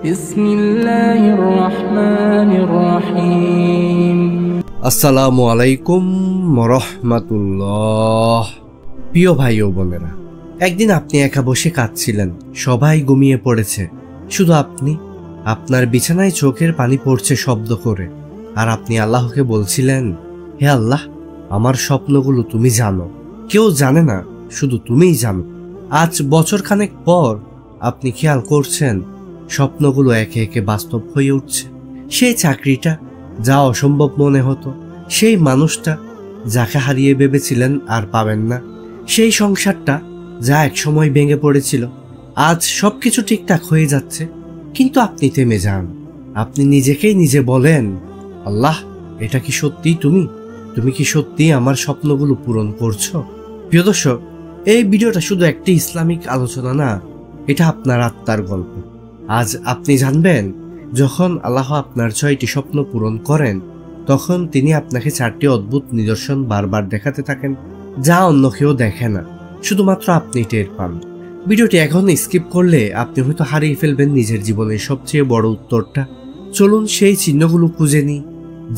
বিসমিল্লাহির রহমানির রহিম। আসসালামু আলাইকুম ওয়া রাহমাতুল্লাহ। প্রিয় ভাই ও বোনেরা, একদিন আপনি একা বসে কাঁদছিলেন, সবাই ঘুমিয়ে পড়েছে, শুধু আপনি। আপনার বিছানায় চোখের পানি পড়ছে শব্দ করে, আর আপনি আল্লাহকে বলছিলেন, হে আল্লাহ, আমার স্বপ্নগুলো তুমি জানো, কেউ জানে না, শুধু তুমিই জানো। আজ বছরখানেক পর আপনি খেয়াল করছেন স্বপ্নগুলো একে একে বাস্তব হয়ে উঠছে। সেই চাকরিটা যা অসম্ভব মনে হতো, সেই মানুষটা যাকে হারিয়ে ভেবেছিলেন আর পাবেন না, সেই সংসারটা যা একসময় ভেঙে পড়েছিল, আজ সবকিছু ঠিকঠাক হয়ে যাচ্ছে, কিন্তু আপনি থেমে যান। আপনি নিজেকেই নিজে বলেন, আল্লাহ, এটা কি সত্যি তুমি কি সত্যি আমার স্বপ্নগুলো পূরণ করছো? প্রিয় দর্শক, এই ভিডিওটা শুধু একটি ইসলামিক আলোচনা না, এটা আপনার আত্মার গল্প। আজ আপনি জানবেন, যখন আল্লাহ আপনার 6টি স্বপ্ন পূরণ করেন, তখন তিনি আপনাকে 4টি অদ্ভুত নিদর্শন বারবার দেখাতে থাকেন, যা অন্য কেউ দেখে না, শুধুমাত্র আপনি টের পান। ভিডিওটি এখন স্কিপ করলে আপনি হয়তো হারিয়ে ফেলবেন নিজের জীবনের সবচেয়ে বড় উত্তরটা। চলুন সেই চিহ্নগুলো খুঁজে নিই,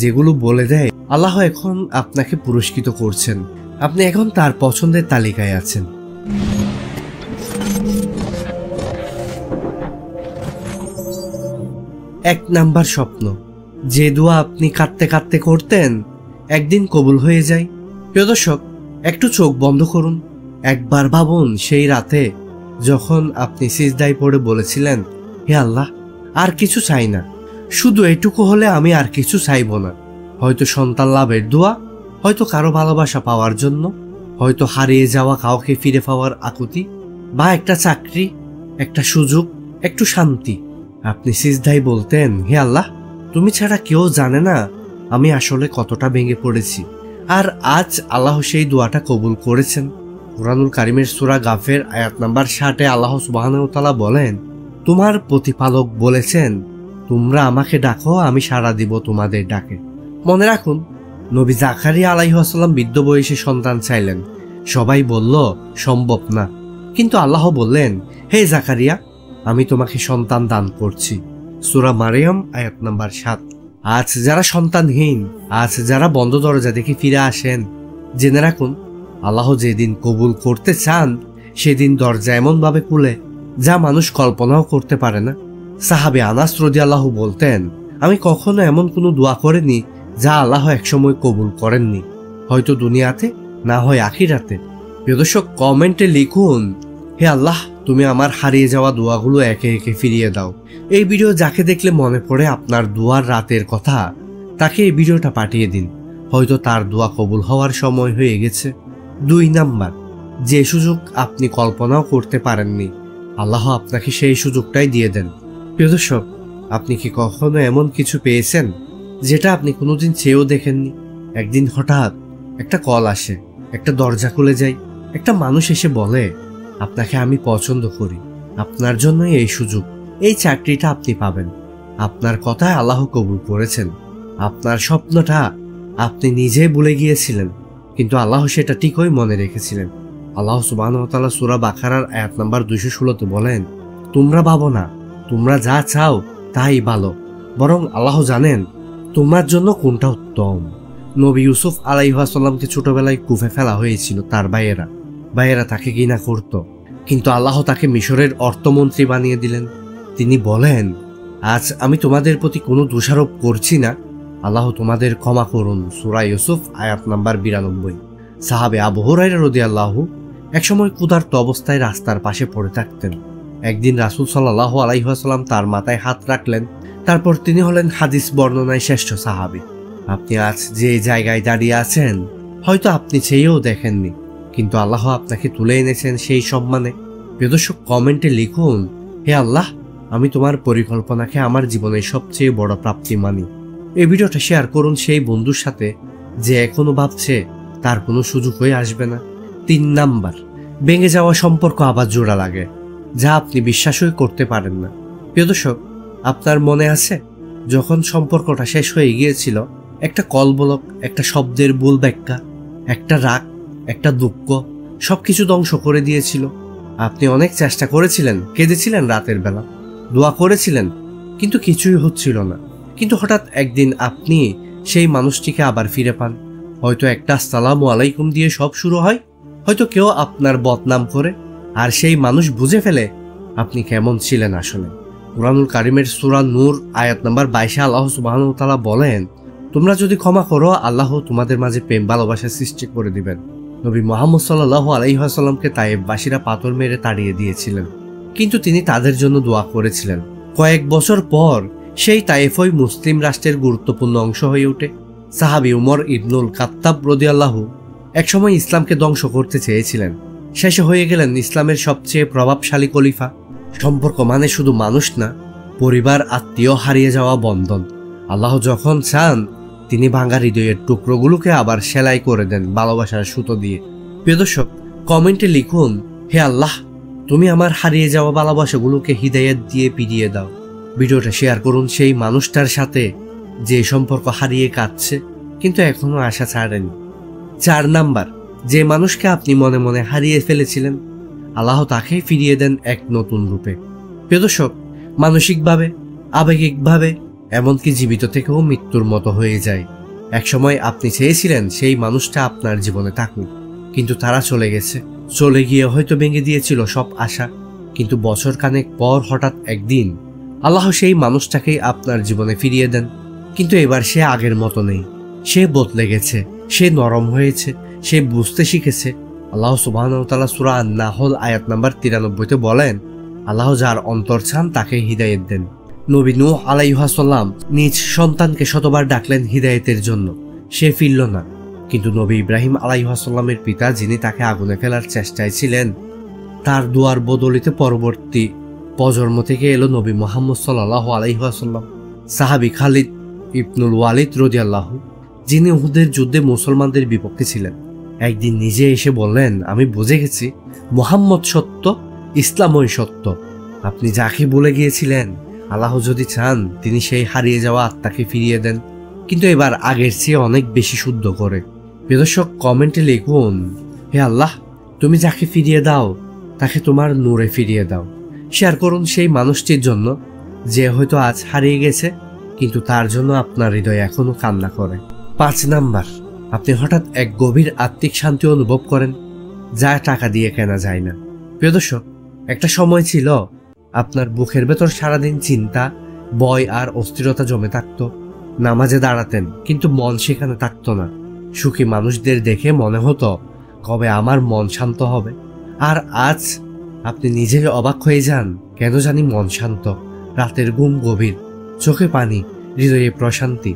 যেগুলো বলে দেয় আল্লাহ এখন আপনাকে পুরস্কৃত করছেন, আপনি এখন তার পছন্দের তালিকায় আছেন। এক নাম্বার স্বপ্ন, যে দোয়া আপনি কাঁদতে কাঁদতে করতেন, একদিন কবুল হয়ে যায়। প্রিয় দর্শক, একটু চোখ বন্ধ করুন, একবার ভাবুন সেই রাতে যখন আপনি সিজদায় পড়ে বলেছিলেন, হে আল্লাহ, আর কিছু চাই না, শুধু এটুকু হলে আমি আর কিছু চাইব না। হয়তো সন্তান লাভের দোয়া, হয়তো কারো ভালোবাসা পাওয়ার জন্য, হয়তো হারিয়ে যাওয়া কাউকে ফিরে পাওয়ার আকুতি, বা একটা চাকরি, একটা সুযোগ, একটু শান্তি। আপনি সিজদায় বলতেন, হে আল্লাহ, তুমি ছাড়া কেউ জানে না আমি আসলে কতটা ভেঙে পড়েছি। আর আজ আল্লাহ সেই দোয়াটা কবুল করেছেন। কুরআনুল কারীমের সূরা গাফের আয়াত নাম্বার 60-এ আল্লাহ সুবহানাহু ওয়া তাআলা বলেন, তোমার প্রতিপালক বলেছেন, তোমরা আমাকে ডাকো, আমি সাড়া দিব তোমাদের ডাকে। মনে রাখুন, নবী জাকারিয়া আলাইহিস সালাম বৃদ্ধ বয়সে সন্তান চাইলেন, সবাই বলল সম্ভব না, কিন্তু আল্লাহ বললেন, হে জাকারিয়া, আমি তোমাকে সন্তান দান করছি। সূরা মারিয়াম আয়াত নাম্বার 7। আজ যারা সন্তানহীন, আজ যারা বন্ধ দরজা দেখে ফিরে আসেন, জেনে রাখুন, আল্লাহ যেদিন কবুল করতে চান, সেদিন দরজা এমন ভাবে খুলে যা মানুষ কল্পনাও করতে পারে না। সাহাবে আনাস রাদিয়াল্লাহু বলতেন, আমি কখনো এমন কোনো দোয়া করিনি যা আল্লাহ একসময় কবুল করেননি, হয়তো দুনিয়াতে, না হয় আখিরাতে। প্রিয় দর্শক, কমেন্টে লিখুন, হে আল্লাহ, তুমি আমার হারিয়ে যাওয়া দোয়াগুলো একে একে ফিরিয়ে দাও। এই ভিডিও যাকে দেখলে মনে পড়ে আপনার দোয়ার রাতের কথা, তাকে এই ভিডিওটা পাঠিয়ে দিন, হয়তো তার দোয়া কবুল হওয়ার সময় হয়ে গেছে। 2 নাম্বার, যে সুযোগ আপনি কল্পনাও করতে পারেননি, আল্লাহ আপনাকে সেই সুযোগটাই দিয়ে দেন। প্রিয় দর্শক, আপনি কি কখনো এমন কিছু পেয়েছেন যেটা আপনি কোনোদিন চেয়েও দেখেননি? একদিন হঠাৎ একটা কল আসে, একটা দরজা খুলে যায়, একটা মানুষ এসে বলে, আপনাকে আমি পছন্দ করি, আপনার জন্যই এই সুযোগ, এই চাকরিটা আপনি পাবেন। আপনার কথায় আল্লাহ কবুল করেছেন। আপনার স্বপ্নটা আপনি নিজেই ভুলে গিয়েছিলেন, কিন্তু আল্লাহ সেটা ঠিকই মনে রেখেছিলেন। আল্লাহ সুবহানাহু ওয়া তাআলা সূরা বাকারার আয়াত নাম্বার 216-তে বলেন, তোমরা ভাবো না তোমরা যা চাও তাই ভালো, বরং আল্লাহ জানেন তোমার জন্য কোনটা উত্তম। নবী ইউসুফ আলাইহিস সালামকে ছোটবেলায় কুফে ফেলা হয়েছিল, তার ভাইয়েরা তাকে ঘৃণা করত, কিন্তু আল্লাহ তাকে মিশরের অর্থমন্ত্রী বানিয়ে দিলেন। তিনি বলেন, আজ আমি তোমাদের প্রতি কোনো দোষারোপ করছি না, আল্লাহ তোমাদের ক্ষমা করুন। সূরা ইউসুফ আয়াত নাম্বার 92। সাহাবে আবু হুরায়রা রাদিয়াল্লাহু একসময় ক্ষুধার্ত অবস্থায় রাস্তার পাশে পড়ে থাকতেন। একদিন রাসূল সাল্লাল্লাহু আলাইহি ওয়াসাল্লাম তার মাথায় হাত রাখলেন, তারপর তিনি হলেন হাদিস বর্ণনায় শ্রেষ্ঠ সাহাবী। আপনি আজ যে জায়গায় দাঁড়িয়ে আছেন, হয়তো আপনি চেয়েও দেখেননি, কিন্তু আল্লাহ আপনাকে তুলে এনেছেন সেই সম্মানে। প্রিয় দর্শক, কমেন্টে লিখুন, হে আল্লাহ, আমি তোমার পরিকল্পনাকে আমার জীবনের সবচেয়ে বড় প্রাপ্তি মানি। এই ভিডিওটা শেয়ার করুন সেই বন্ধুর সাথে যে এখনো ভাবছে তার কোনো সুযোগ হয়ে আসবে না। 3 নাম্বার, ভেঙে যাওয়া সম্পর্ক আবার জোড়া লাগে, যা আপনি বিশ্বাসই করতে পারেন না। প্রিয় দর্শক, আপনার মনে আছে যখন সম্পর্কটা শেষ হয়ে গিয়েছিল, একটা কলবলক, একটা শব্দের ভুল ব্যাখ্যা, একটা রাগ, একটা দুঃখ সবকিছু ধ্বংস করে দিয়েছিল। আপনি অনেক চেষ্টা করেছিলেন, কেঁদেছিলেন রাতের বেলা, দোয়া করেছিলেন, কিন্তু কিছুই হচ্ছিল না। কিন্তু হঠাৎ একদিন আপনি সেই মানুষটিকে আবার ফিরে পান। হয়তো একটা আসসালামু আলাইকুম দিয়ে সব শুরু হয়, হয়তো কেউ আপনার বদনাম করে, আর সেই মানুষ বুঝে ফেলে আপনি কেমন ছিলেন আসলে। কুরআনুল কারীমের সূরা নূর আয়াত নাম্বার 22 আল্লাহ সুবহানাহু ওয়া তাআলা বলেন, তোমরা যদি ক্ষমা করো আল্লাহ তোমাদের মাঝে প্রেম ভালোবাসা সৃষ্টি করে দিবেন। নবী মুহাম্মদ সাল্লাল্লাহু আলাইহি ওয়াসাল্লামকে তায়েফবাসীরা পাথর মেরে তাড়িয়ে দিয়েছিলেন, কিন্তু তিনি তাদের জন্য দোয়া করেছিলেন। কয়েক বছর পর সেই তায়েফই মুসলিম রাষ্ট্রের গুরুত্বপূর্ণ অংশ হয়ে ওঠে। সাহাবী উমর ইবনুল খাত্তাব রাদিয়াল্লাহু একসময় ইসলামকে ধ্বংস করতে চেয়েছিলেন, শেষে হয়ে গেলেন ইসলামের সবচেয়ে প্রভাবশালী খলিফা। সম্পর্ক মানে শুধু মানুষ না, পরিবার, আত্মীয়, হারিয়ে যাওয়া বন্ধন। আল্লাহ যখন চান তিনি ভাঙা হৃদয়ের টুকরোগুলোকে আবার সেলাই করে দেন ভালোবাসার সুতো দিয়ে। প্রিয় দর্শক, কমেন্টে লিখুন, হে আল্লাহ, তুমি আমার হারিয়ে যাওয়া ভালোবাসাগুলোকে হিদায়াত দিয়ে ফিরিয়ে দাও। ভিডিওটা শেয়ার করুন সেই মানুষটার সাথে যে সম্পর্ক হারিয়ে কাটছে কিন্তু এখনো আশা ছাড়েনি। 4 নাম্বার, যে মানুষকে আপনি মনে মনে হারিয়ে ফেলেছিলেন আল্লাহ তাকে ফিরিয়ে দেন এক নতুন রূপে। প্রিয় দর্শক, মানসিকভাবে, আবেগিকভাবে, এমনকি জীবিত থেকেও মৃত্যুর মতো হয়ে যায়। একসময় আপনি চেয়েছিলেন সেই মানুষটা আপনার জীবনে থাকুক, কিন্তু তারা চলে গেছে। চলে গিয়ে হয়তো ভেঙে দিয়েছিল সব আশা, কিন্তু বছর খানেক পর হঠাৎ একদিন আল্লাহ সেই মানুষটাকেই আপনার জীবনে ফিরিয়ে দেন। কিন্তু এবার সে আগের মতো নেই, সে বদলে গেছে, সে নরম হয়েছে, সে বুঝতে শিখেছে। আল্লাহ সুবহানাহু ওয়া তাআলা সূরা আন-নাহল আয়াত নাম্বার 93-তে বলেন, আল্লাহ যার অন্তর চান তাকে হিদায়াত দেন। নবী নূহ আলাইহিস সালাম নিজ সন্তানকে শতবার ডাকলেন হিদায়াতের জন্য, সে ফিরল না। কিন্তু নবী ইব্রাহিম আলাইহিস সালামের পিতা, যিনি তাকে আগুনে ফেলার চেষ্টায় ছিলেন, তার দুয়ার বদলিতে পরবর্তী প্রজন্ম থেকে এলো নবী মুহাম্মদ সাল্লাল্লাহু আলাইহি ওয়াসাল্লাম। সাহাবী খালিদ ইবনুল ওয়ালিদ রাদিয়াল্লাহু, যিনি উহুদের যুদ্ধে মুসলমানদের বিপক্ষে ছিলেন, একদিন নিজে এসে বললেন, আমি বুঝে গেছি মুহাম্মদ সত্য, ইসলামই সত্য। আপনি যাকে বলে গিয়েছিলেন আল্লাহ যদি চান তিনি সেই হারিয়ে যাওয়া আত্মাকে ফিরিয়ে দেন, কিন্তু এবার আগের চেয়ে অনেক বেশি শুদ্ধ করে। প্রিয় দর্শক, কমেন্টে লিখুন, হে আল্লাহ, তুমি যাকে ফিরিয়ে দাও তাকে তোমার নূরে ফিরিয়ে দাও। শেয়ার করুন সেই মানুষটির জন্য যে হয়তো আজ হারিয়ে গেছে, কিন্তু তার জন্য আপনার হৃদয় এখনো কান্না করে। 5 নাম্বার, আপনি হঠাৎ এক গভীর আত্মিক শান্তি অনুভব করেন যা টাকা দিয়ে কেনা যায় না। প্রিয় দর্শক, একটা সময় ছিল আপনার বুকের ভেতর সারাদিন চিন্তা, ভয় আর অস্থিরতা জমে থাকত। নামাজে দাঁড়াতেন কিন্তু মন সেখানে থাকতো না। সুখী মানুষদের দেখে মনে হতো কবে আমার মন শান্ত হবে। আর আজ আপনি নিজেই অবাক হয়ে যান, কেন জানি মন শান্ত, রাতের ঘুম গভীর, চোখে পানি, হৃদয়ে প্রশান্তি।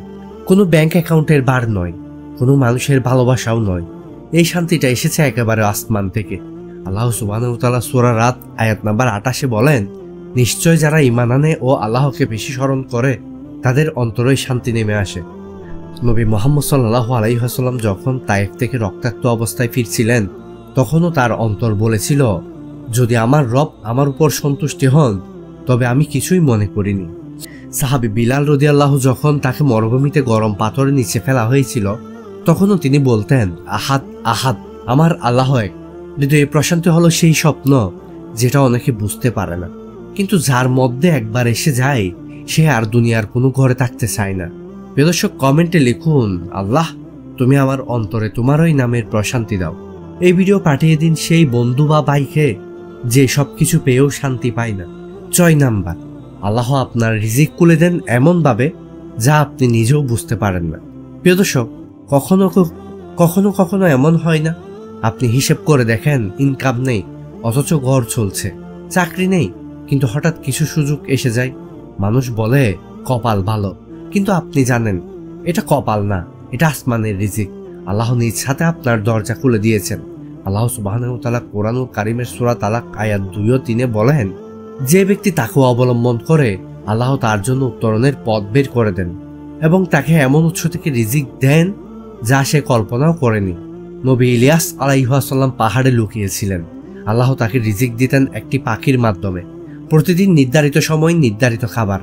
কোনো ব্যাংক অ্যাকাউন্টের ভার নয়, কোনো মানুষের ভালোবাসাও নয়, এই শান্তিটা এসেছে একেবারে আসমান থেকে। আল্লাহ সুবহানাহু ওয়া তাআলা সূরা রাত আয়াত নাম্বার 28-এ বলেন, নিশ্চয় যারা ঈমান আনে ও আল্লাহকে বেশি স্মরণ করে তাদের অন্তরে শান্তি নেমে আসে। নবী মুহাম্মদ সাল্লাল্লাহু আলাইহি ওয়াসাল্লাম যখন তায়েফ থেকে রক্তাক্ত অবস্থায় ফিরছিলেন, তখনও তার অন্তর বলেছিল, যদি আমার রব আমার উপর সন্তুষ্টি হন তবে আমি কিছুই মনে করিনি। সাহাবী বিলাল রাদিয়াল্লাহু যখন তাকে মরুভূমিতে গরম পাথরের নিচে ফেলা হয়েছিল, তখনও তিনি বলতেন, আহাদ আহাদ, আমার আল্লাহ এক। হৃদয়ে প্রশান্তি হলো সেই স্বপ্ন যেটা অনেকে বুঝতে পারে না, কিন্তু যার মধ্যে একবার এসে যায় সে আর দুনিয়ার কোনো ঘরে থাকতে চায় না। প্রিয় দর্শক, কমেন্টে লিখুন, আল্লাহ, তুমি আমার অন্তরে তোমারই নামের প্রশান্তি দাও। এই ভিডিও পাঠিয়ে দিন সেই বন্ধু বা ভাইকে যে সবকিছু পেয়েও শান্তি পায় না। 6 নাম্বার, আল্লাহ আপনার রিজিক খুলে দেন এমনভাবে যা আপনি নিজেও বুঝতে পারেন না। প্রিয় দর্শক, কখনো কখনো এমন হয় না আপনি হিসেব করে দেখেন ইনকাম নেই অথচ ঘর চলছে, চাকরি নেই কিন্তু হঠাৎ কিছু সুযোগ এসে যায়। মানুষ বলে কপাল ভালো, কিন্তু আপনি জানেন এটা কপাল না, এটা আসমানের রিজিক। আল্লাহ নিজ হাতে আপনার দরজা খুলে দিয়েছেন। আল্লাহ সুবহানাহু ওয়া তাআলা কোরআনুল কারীমের সূরা তালাক আয়াত 2 ও 3-এ বলেন, যে ব্যক্তি তাকে অবলম্বন করে আল্লাহ তার জন্য উত্তরণের পথ বের করে দেন এবং তাকে এমন উৎস থেকে রিজিক দেন যা সে কল্পনাও করেনি। নবী ইলিয়াস আলাইহিস সালাম পাহাড়ে লুকিয়েছিলেন, আল্লাহ তাকে রিজিক দিতেন একটি পাখির মাধ্যমে, প্রতিদিন নির্ধারিত সময় নির্ধারিত খাবার।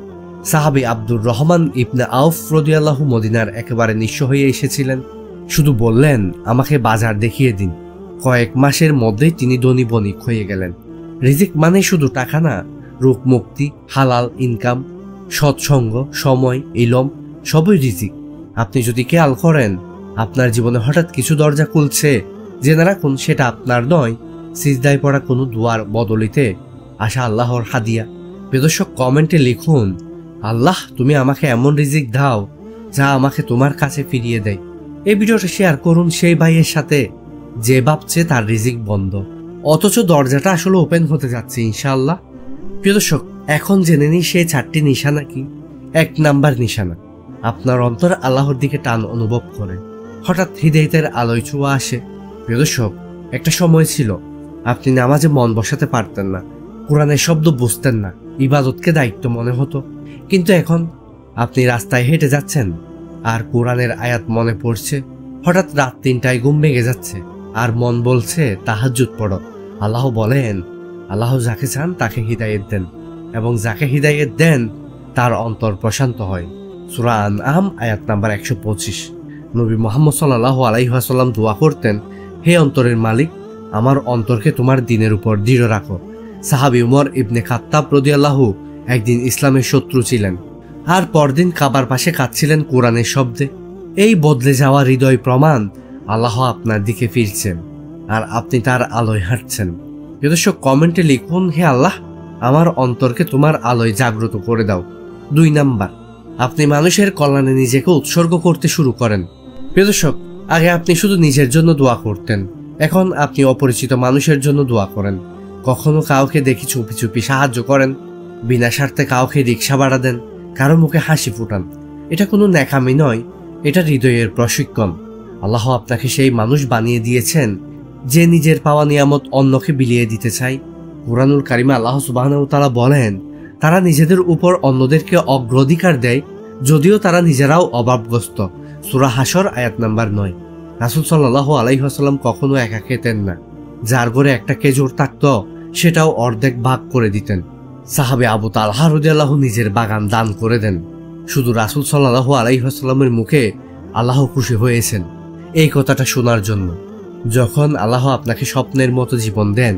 সাহাবী আব্দুর রহমান ইবনে আউফ রাদিয়াল্লাহু মদিনার একেবারে নিঃস্ব হয়ে এসেছিলেন, শুধু বললেন আমাকে বাজার দেখিয়ে দিন। কয়েক মাসের মধ্যেই তিনি ধনী বণিক হয়ে গেলেন। রিজিক মানে শুধু টাকা না, রোগ মুক্তি, হালাল ইনকাম, সৎসঙ্গ, সময়, ইলম সবই রিজিক। আপনি যদি খেয়াল করেন আপনার জীবনে হঠাৎ কিছু দরজা খুলছে, জেনে রাখুন সেটা আপনার নয়, সিজদায় পড়া কোনো দুয়ার বদলিতে আসা আল্লাহর হাদিয়া। বেদর্শক কমেন্টে লিখুন, আল্লাহ তুমি আমাকে এমন রিজিক দাও যা আমাকে তোমার কাছে ফিরিয়ে দেয়। এই ভিডিওটা শেয়ার করুন সেই ভাইয়ের সাথে যে ভাবছে তার রিজিক বন্ধ, অথচ দরজাটা আসলে ওপেন হতে যাচ্ছে ইনশাআল্লাহ। প্রিয় দর্শক, এখন জেনে নিই সেই 4টি নিশানা কি। 1 নাম্বার নিশানা, আপনার অন্তর আল্লাহর দিকে টান অনুভব করে, হঠাৎ হৃদয়ের আলোয় ছোঁয়া আসে। প্রিয় দর্শক, একটা সময় ছিল আপনি নামাজে মন বসাতে পারতেন না, কোরআনের শব্দ বুঝতেন না, ইবাদতকে দায়িত্ব মনে হতো। কিন্তু এখন আপনি রাস্তায় হেঁটে যাচ্ছেন আর কোরআনের আয়াত মনে পড়ছে, হঠাৎ রাত 3টায় ঘুম ভেঙে যাচ্ছে আর মন বলছে তাহাজ্জুদ পড়ো। আল্লাহ বলেন, আল্লাহ যাকে চান তাকে হিদায়েত দেন এবং যাকে হিদায়েত দেন তার অন্তর প্রশান্ত হয়। সূরা আনআম আয়াত নাম্বার 125। নবী মুহাম্মদ সাল্লাল্লাহু আলাইহি ওয়াসাল্লাম দোয়া করতেন, হে অন্তরের মালিক, আমার অন্তরকে তোমার দ্বীনের উপর দৃঢ় রাখো। সাহাবী উমর ইবনে খাত্তাব রাদিয়াল্লাহু একদিন ইসলামের শত্রু ছিলেন আর পরদিন কাবার পাশে কাঁদছিলেন কোরআনের শব্দে। এই বদলে যাওয়া হৃদয় প্রমাণ আল্লাহ আপনার দিকে ফিরছেন আর আপনি তার আলোয় হাঁটছেন। দর্শক কমেন্টে লিখুন, হে আল্লাহ আমার অন্তরকে তোমার আলোয় জাগ্রত করে দাও। 2 নাম্বার, আপনি মানুষের কল্যাণে নিজেকে উৎসর্গ করতে শুরু করেন। প্রিয় দর্শক, আগে আপনি শুধু নিজের জন্য দোয়া করতেন, এখন আপনি অপরিচিত মানুষের জন্য দোয়া করেন। কখনো কাউকে দেখি চুপি চুপি সাহায্য করেন, বিনা স্বার্থে কাউকে রিক্সা ভাড়া দেন, কারো মুখে হাসি ফুটান। এটা কোনো ন্যাকামি নয়, এটা হৃদয়ের প্রশিক্ষণ। আল্লাহ আপনাকে সেই মানুষ বানিয়ে দিয়েছেন যে নিজের পাওয়া নিয়ামত অন্যকে বিলিয়ে দিতে চায়। কুরআনুল কারিমে আল্লাহ সুবহানাহু ওয়া তাআলা বলেন, তারা নিজেদের উপর অন্যদেরকে অগ্রাধিকার দেয় যদিও তারা নিজেরাও অভাবগ্রস্ত। সূরা হাশর আয়াত নাম্বার 9। রাসূল সাল্লাল্লাহু আলাইহি ওয়াসাল্লাম কখনো একা খেতেন না, যার ঘরে একটা খেজুর থাকতো সেটাও অর্ধেক ভাগ করে দিতেন। সাহাবে আবু তালহা রাদিয়াল্লাহু নিজের বাগান দান করে দেন। শুধু রাসূল সাল্লাল্লাহু আলাইহি ওয়াসাল্লামের মুখে আল্লাহ খুশি হয়েছেন এই কথাটা শোনার জন্য। যখন আল্লাহ আপনাকে স্বপ্নের মতো জীবন দেন,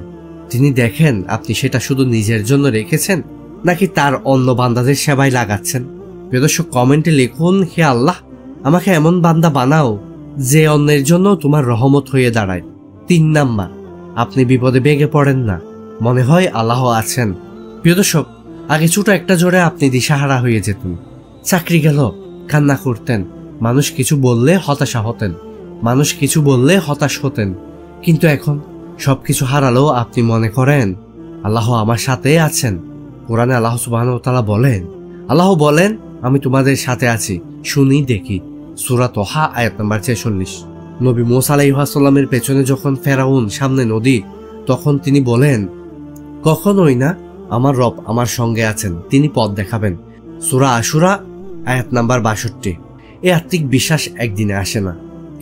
তিনি দেখেন আপনি সেটা শুধু নিজের জন্য রেখেছেন নাকি তার অন্য বান্দাদের সেবায় লাগাচ্ছেন। প্রিয় দর্শক কমেন্টে লিখুন, হে আল্লাহ আমাকে এমন বান্দা বানাও যে অন্যের জন্য তোমার রহমত হয়ে দাঁড়ায়। 3 নাম্বার, আপনি বিপদে ভেঙে পড়েন না, মনে হয় আল্লাহ আছেন। প্রিয় দর্শক, আগে ছোট একটা জোরে আপনি দিশাহারা হয়ে যেতেন, চাকরি গেল কান্না করতেন, মানুষ কিছু বললে হতাশা হতেন, মানুষ কিছু বললে হতাশ হতেন। কিন্তু এখন সবকিছু হারালেও আপনি মনে করেন আল্লাহ আমার সাথে আছেন। কোরআনে আল্লাহ সুবহানাহু ওয়া তাআলা বলেন, আল্লাহ বলেন আমি তোমাদের সাথে আছি, শুনি দেখি। সূরা তোহা আয়াত নাম্বার 46। নবী মূসা আলাইহিস সালামের পেছনে যখন ফেরাউন, সামনে নদী, তখন তিনি বলেন, কখনোই না, আমার রব আমার সঙ্গে আছেন, তিনি পথ দেখাবেন। সূরা আশুরা আয়াত নাম্বার 62। এই আত্মিক বিশ্বাস একদিনে আসে না,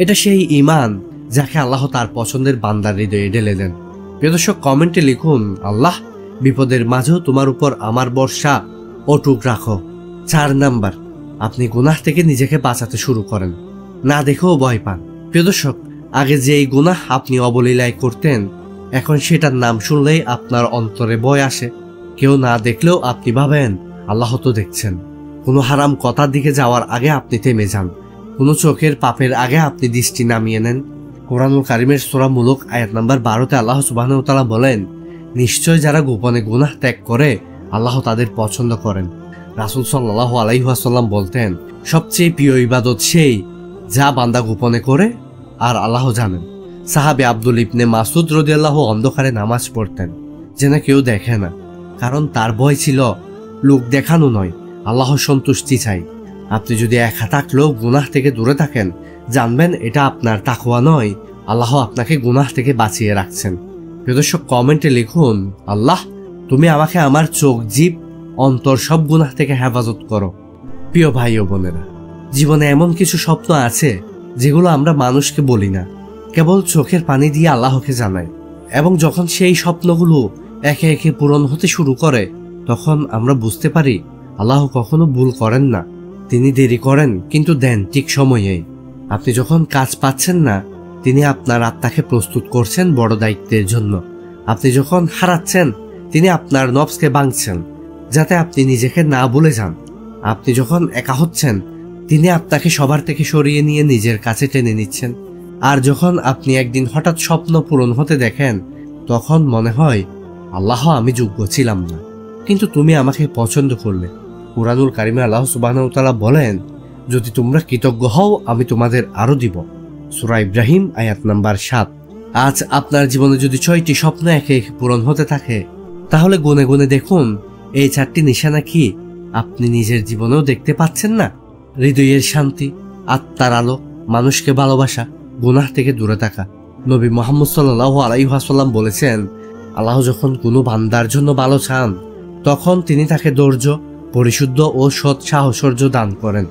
এটা সেই ঈমান যাকে আল্লাহ তার পছন্দের বান্দার হৃদয়ে ঢেলে দেন। প্রিয় দর্শক কমেন্টে লিখুন, আল্লাহ বিপদের মাঝেও তোমার উপর আমার ভরসা অটুট রাখো। 4 নাম্বার, আপনি গুনাহ থেকে নিজেকে বাঁচাতে শুরু করেন, না দেখেও ভয় পান। প্রিয় দর্শক, আগে যে এই গুনাহ আপনি অবলীলায় করতেন, এখন সেটার নাম শুনলেই আপনার অন্তরে ভয় আসে। কেউ না দেখলেও আপনি ভাবেন আল্লাহ তো দেখছেন। কোনো হারাম কথার দিকে যাওয়ার আগে আপনি থেমে যান, কোনো চোখের পাপের আগে আপনি দৃষ্টি নামিয়ে নেন। কোরআনুল কারিমের সূরা মুলক আয়াত নাম্বার 12-তে আল্লাহ সুবহানাহু ওয়া তাআলা বলেন, নিশ্চয় যারা গোপনে গুনাহ ত্যাগ করে আল্লাহ তাদের পছন্দ করেন। রাসূল সাল্লাল্লাহু আলাইহি ওয়াসাল্লাম বলতেন, সবচেয়ে প্রিয় ইবাদত সেই যা বান্দা গোপনে করে আর আল্লাহ জানেন। সাহাবে আব্দুল ইবনে মাসউদ রাদিয়াল্লাহু অন্ধকারে নামাজ পড়তেন যেন কেউ দেখে না, কারণ তার ভয় ছিল লোক দেখানো নয়, আল্লাহ সন্তুষ্টি চাই। আপনি যদি একা থাকলেও গুনাহ থেকে দূরে থাকেন, জানবেন এটা আপনার তাকওয়া নয়, আল্লাহ আপনাকে গুনাহ থেকে বাঁচিয়ে রাখছেন। প্রিয় দর্শক কমেন্টে লিখুন, আল্লাহ তুমি আমাকে আমার চোখ, জিভ, অন্তর সব গুনাহ থেকে হেফাজত করো। প্রিয় ভাই ও বোনেরা, জীবনে এমন কিছু স্বপ্ন আছে যেগুলো আমরা মানুষকে বলি না, কেবল চোখের পানি দিয়ে আল্লাহকে জানাই। এবং যখন সেই স্বপ্নগুলো একে একে পূরণ হতে শুরু করে, তখন আমরা বুঝতে পারি আল্লাহ কখনো ভুল করেন না, তিনি দেরি করেন কিন্তু দেন ঠিক সময়েই। আপনি যখন কাজ পাচ্ছেন না, তিনি আপনার আত্মাকে প্রস্তুত করছেন বড় দায়িত্বের জন্য। আপনি যখন হারাচ্ছেন, তিনি আপনার নফসকে ভাঙছেন যাতে আপনি নিজেকে না ভুলে যান। আপনি যখন একা হচ্ছেন, তিনি আপনাকে সবার থেকে সরিয়ে নিয়ে নিজের কাছে টেনে নিচ্ছেন। আর যখন আপনি একদিন হঠাৎ স্বপ্ন পূরণ হতে দেখেন, তখন মনে হয়, আল্লাহ, আমি যোগ্য ছিলাম না, কিন্তু তুমি আমাকে পছন্দ করলে। কুরআনুল কারিমে আল্লাহ সুবহানাহু ওয়া তাআলা বলেন, যদি তোমরা কৃতজ্ঞ হও আমি তোমাদের আরো দিব। সূরা ইব্রাহিম আয়াত নাম্বার 7। আজ আপনার জীবনে যদি 6টি স্বপ্ন একে একে পূরণ হতে থাকে, তাহলে গুনে গুনে দেখুন এই 4টি নিশানা কি আপনি নিজের জীবনেও দেখতে পাচ্ছেন না? হৃদয়ের শান্তি, আত্মার আলো, মানুষকে ভালোবাসা, গুনাহ থেকে দূরে থাকা। নবী মুহাম্মদ সাল্লাল্লাহু আলাইহি ওয়াসাল্লাম বলেছেন, আল্লাহ যখন কোনো বান্দার জন্য ভালো চান, তখন তিনি তাকে ধৈর্য, পরিশুদ্ধ ও সৎ সাহচর্য দান করেন।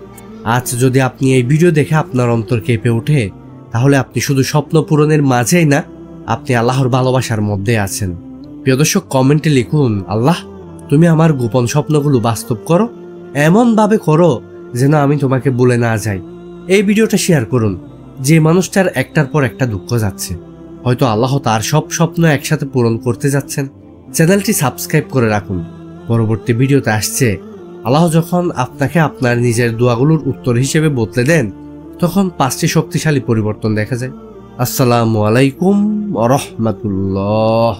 আজ যদি আপনি এই ভিডিও দেখে আপনার অন্তর কেঁপে ওঠে, তাহলে আপনি শুধু স্বপ্ন পূরণের মাঝেই না, আপনি আল্লাহর ভালোবাসার মধ্যে আছেন। প্রিয় দর্শক, কমেন্টে লিখুন, আল্লাহ, তুমি আমার গোপন স্বপ্নগুলো বাস্তব করো, এমন ভাবে করো যেন আমি তোমাকে ভুলে না যাই। এই ভিডিওটা শেয়ার করুন যে মানুষটার একটার পর একটা দুঃখ যাচ্ছে, হয়তো আল্লাহ তার সব স্বপ্ন একসাথে পূরণ করতে যাচ্ছেন। চ্যানেলটি সাবস্ক্রাইব করে রাখুন। পরবর্তী ভিডিওতে আসছে, আল্লাহ যখন আপনাকে আপনার নিজের দোয়াগুলোর উত্তর হিসেবে বদলে দেন, তখন 5টি শক্তিশালী পরিবর্তন দেখা যায়। আসসালামু আলাইকুম ওয়া রাহমাতুল্লাহ।